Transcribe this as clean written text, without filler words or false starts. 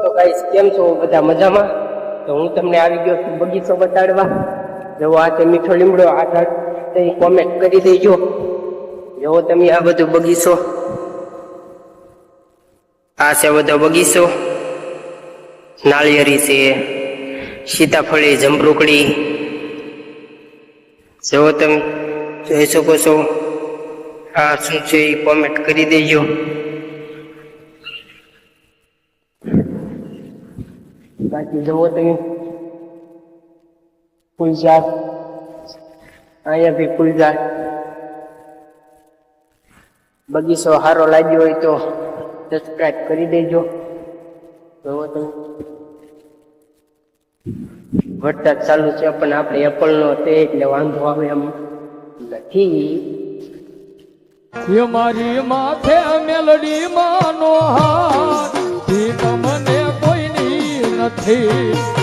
તો ગાઈસ કેમ છો બધા મજામાં? તો હું તમને આવી ગયો છું બગીચો બતાડવા. જો આ છે મીઠો લીમડો, આ તે કોમેન્ટ કરી દેજો. જો તમે આ બધો બગીચો, આ છે બધો બગીચો. નાળિયેરી છે, સીતાફળી, જમરૂકડી. જો તમે જોઈ શકો છો. આ શું છે એ કોમેન્ટ કરી દેજો. બાકી જુઓ તમે ફૂલઝાડ, અહીંયા બી ફૂલઝાડ. બગીચો સારો લાગ્યો હોય તો સબસ્ક્રાઇબ કરી દેજો. જુઓ તમે વરસાદ ચાલુ છે પણ આપણે એપલનો તે એટલે વાંધો આવે એમ નથી. મારી માથે મેલડી માનો હાથ તમને કોઈની નથી.